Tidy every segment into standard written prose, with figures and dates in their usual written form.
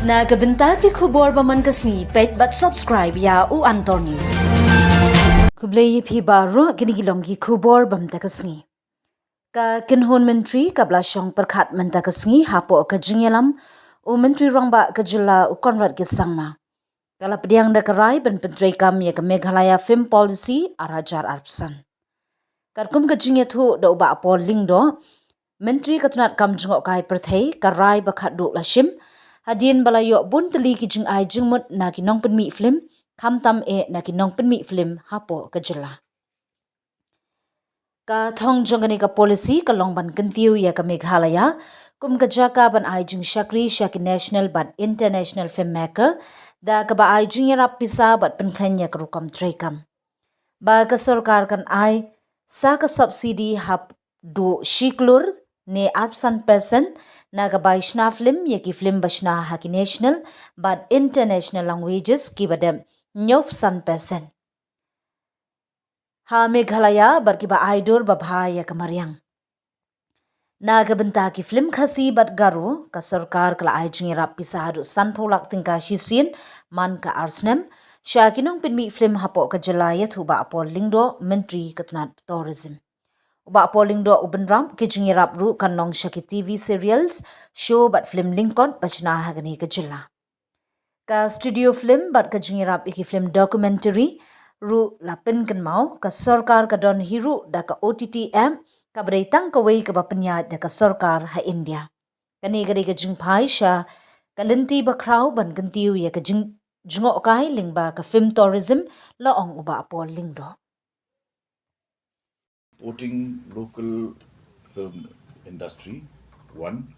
Nagabenta ki khubor baman kasni pet but subscribe ya u Antor News. Kublay phi baro ginigilong ki khubor bamta kasni. Ka kinhon mentri ka blashong perkhat manta kasni hapo ka jingelam u mentri rongba ka jilla u konrad ki sangma. Kala pediang da karai ban pentrai kam ya ka Meghalaya film policy arajar arpsan. Karkum ka jinge thu da uba apol lingdo mentri katunat kam jengok kai perthei karai bakhat do lashim hadien balayo bun teli ki jing ai jingmut na ki nong penmi film kham tam e na ki nong penmi film hapo ka jilla. Ka thong jongani ka policy ka longban kentiu ya ka Meghalaya kum ka jaka ban ai jing shakri shaki national but international filmmaker da ka ba ai jing yarap pisa but penklenya ka rukam trekam. Ba ka sorkar kan ai sa ka subsidi hap do shiklur ne arpsan person na ka bai shna film ya ki film bashna haki national but international languages ki badam nyop san person. Ha Meghalaya barki ba aidur ba bhaya kamaryang. Na benta ki film khasi bat garu ka sorkar kala ai jingi rap pisahadu san pholak tingka shisin man ka arsnem shakinong pinmi film hapo ka jalaya thu ba apol lingdo mentri katnat tourism. Uba apol lingdo uben ram ki jingi rap ru kanong shaki TV serials show bat film Lincoln bachna hagani ka jilla. Ka studio film bat ka jingi rap iki film documentary ru lapin kan mau ka sorkar ka don hiru da ka OTTM ka bereitang ka wei ka bapenya da ka sorkar ha India. Kani gari ka jing pai sha ka lenti ba krau ban kentiu ya ka jingo kai lingba ka film tourism la ong uba apol lingdo. Supporting local film industry, one.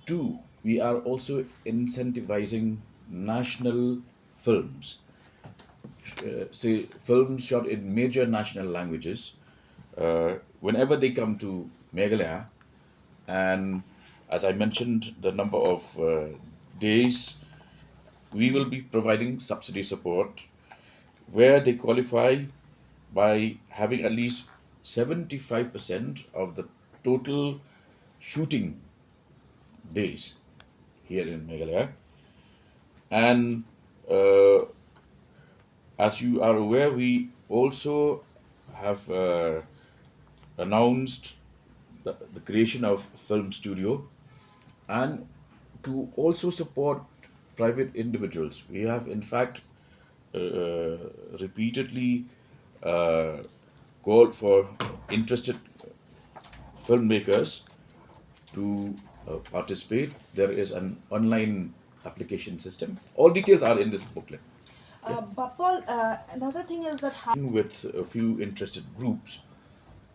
Two, we are also incentivizing national films. Say films shot in major national languages, whenever they come to Meghalaya, and as I mentioned, the number of days, we will be providing subsidy support where they qualify by having at least 75% of the total shooting days here in Meghalaya. And as you are aware, we also have announced the creation of film studio and to also support private individuals. We have in fact repeatedly called for interested filmmakers to participate. There is an online application system. All details are in this booklet. But Paul, another thing is that With a few interested groups.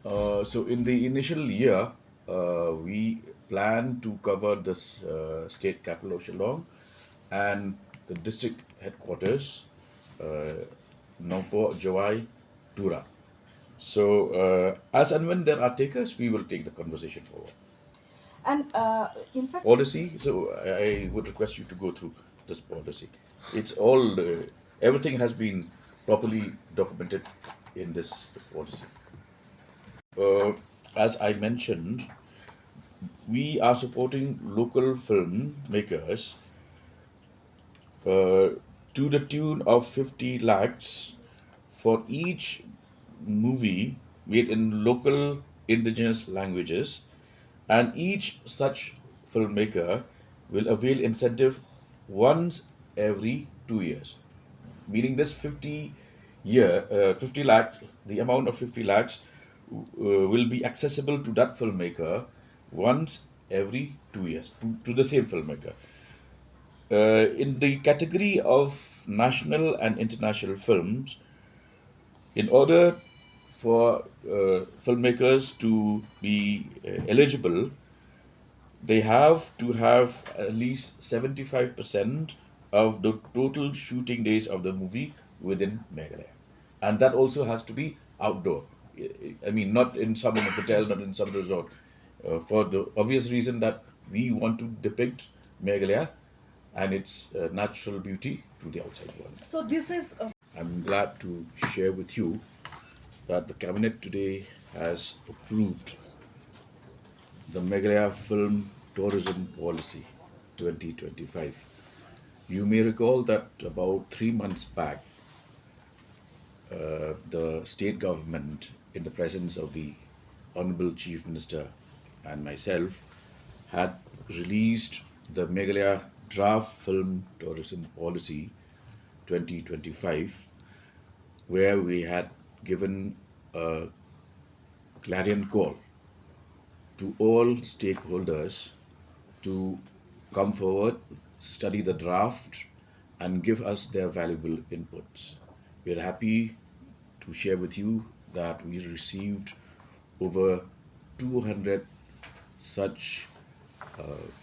So in the initial year, we plan to cover this state capital of Shillong and the district headquarters, Nongpo, Jawai, Tura. So as and when there are takers, we will take the conversation forward. and in fact, Policy. So I would request you to go through this policy. It's all everything has been properly documented in this policy. As I mentioned, we are supporting local filmmakers to the tune of 50 lakhs for each movie made in local indigenous languages, and each such filmmaker will avail incentive once every 2 years. Meaning this 50 lakhs, the amount of 50 lakhs will be accessible to that filmmaker once every 2 years to the same filmmaker. In the category of national and international films, in order for filmmakers to be eligible, they have to have at least 75% of the total shooting days of the movie within Meghalaya. And that also has to be outdoor. I mean, not in some hotel, not in some resort. For the obvious reason that we want to depict Meghalaya and its natural beauty to the outside world. so this is I'm glad to share with you that the cabinet today has approved the Meghalaya Film Tourism Policy 2025. You may recall that about 3 months back, the state government, in the presence of the Honorable Chief Minister and myself, had released the Meghalaya Draft Film Tourism Policy 2025, where we had given a clarion call to all stakeholders to come forward, study the draft, and give us their valuable inputs. We are happy to share with you that we received over 200 such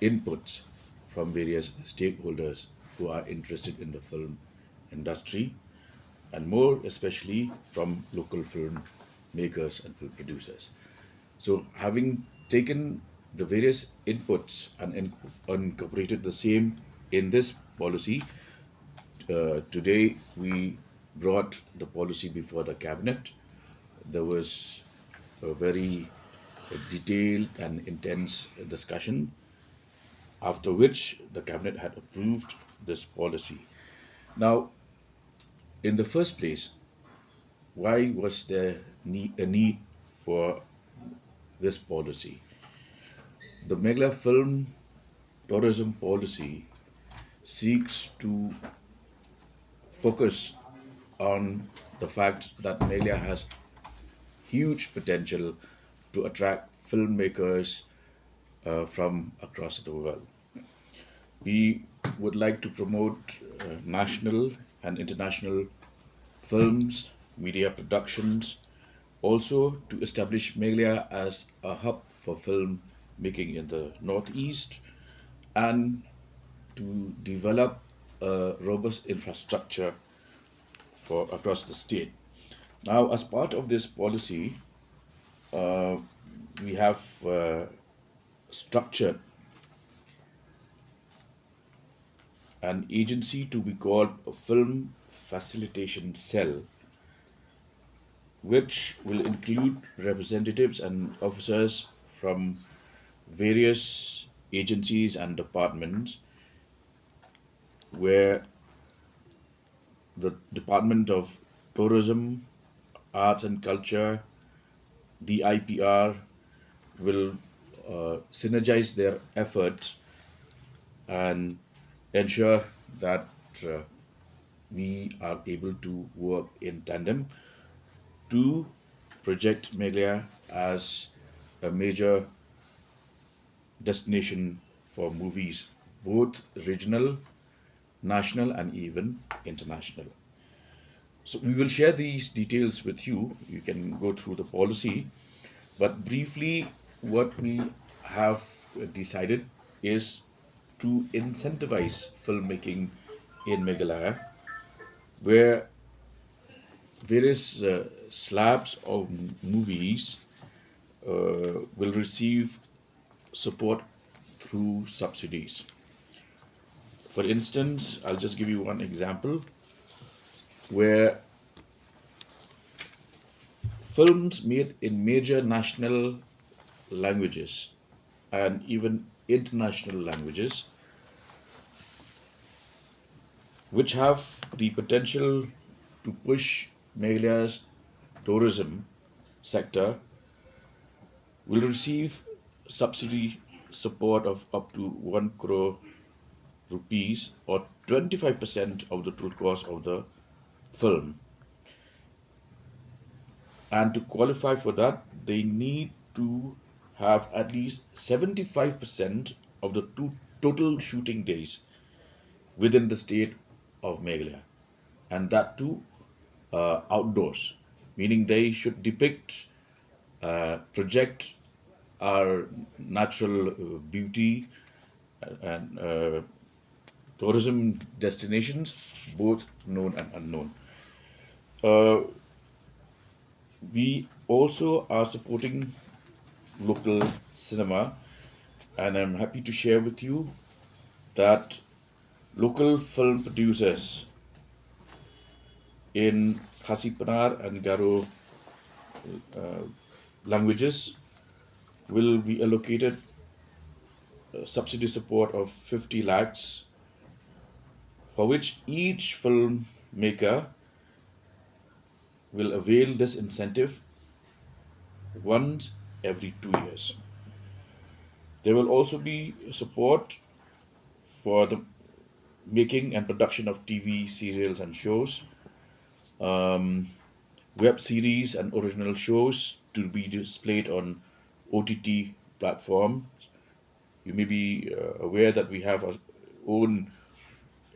inputs from various stakeholders who are interested in the film industry, and more especially from local film makers and film producers. So, having taken the various inputs and incorporated the same in this policy, today we brought the policy before the cabinet. There was a very detailed and intense discussion, after which the cabinet had approved this policy. Now, in the first place, why was there a need for this policy? The Meghalaya Film Tourism Policy seeks to focus on the fact that Meghalaya has huge potential to attract filmmakers from across the world. We would like to promote national and international films, media productions, also to establish Meghalaya as a hub for film making in the Northeast, and to develop a robust infrastructure for across the state. Now, as part of this policy, we have structured an agency to be called a Film Facilitation Cell, which will include representatives and officers from various agencies and departments, where the Department of Tourism, Arts and Culture, the IPR, will synergize their efforts and ensure that uh, we are able to work in tandem to project Meghalaya as a major destination for movies, both regional, national, and even international. So we will share these details with you. You can go through the policy, but briefly, what we have decided is to incentivize filmmaking in Meghalaya, where various slabs of movies will receive support through subsidies. For instance, I'll just give you one example where films made in major national languages and even international languages, which have the potential to push Meghalaya's tourism sector, will receive subsidy support of up to 1 crore rupees, or 25% of the total cost of the film. And to qualify for that, they need to have at least 75% of the total shooting days within the state of Meghalaya, and that too outdoors, meaning they should depict, project our natural beauty and tourism destinations, both known and unknown. Uh, we also are supporting local cinema, and I'm happy to share with you that local film producers in Khasi and Garo languages will be allocated subsidy support of 50 lakhs for which each filmmaker will avail this incentive once every 2 years. There will also be support for the making and production of TV serials and shows, web series and original shows to be displayed on OTT platforms. You may be aware that we have our own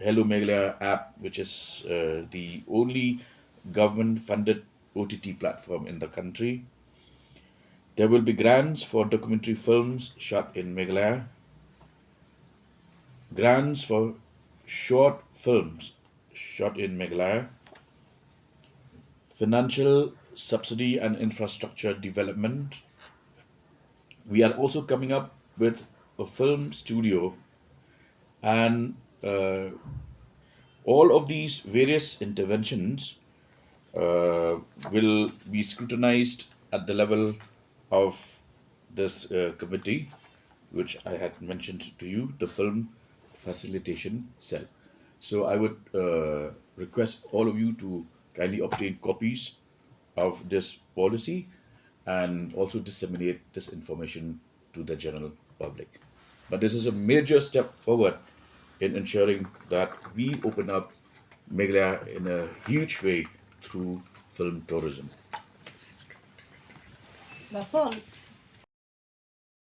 Hello Meghalaya app, which is the only government funded OTT platform in the country. There will be grants for documentary films shot in Meghalaya, grants for short films shot in Meghalaya, financial subsidy and infrastructure development. We are also coming up with a film studio, and all of these various interventions uh, will be scrutinized at the level of this committee, which I had mentioned to you, the Film Facilitation Cell. So I would request all of you to kindly obtain copies of this policy and also disseminate this information to the general public. But this is a major step forward in ensuring that we open up Meghalaya in a huge way through film tourism. Bapol,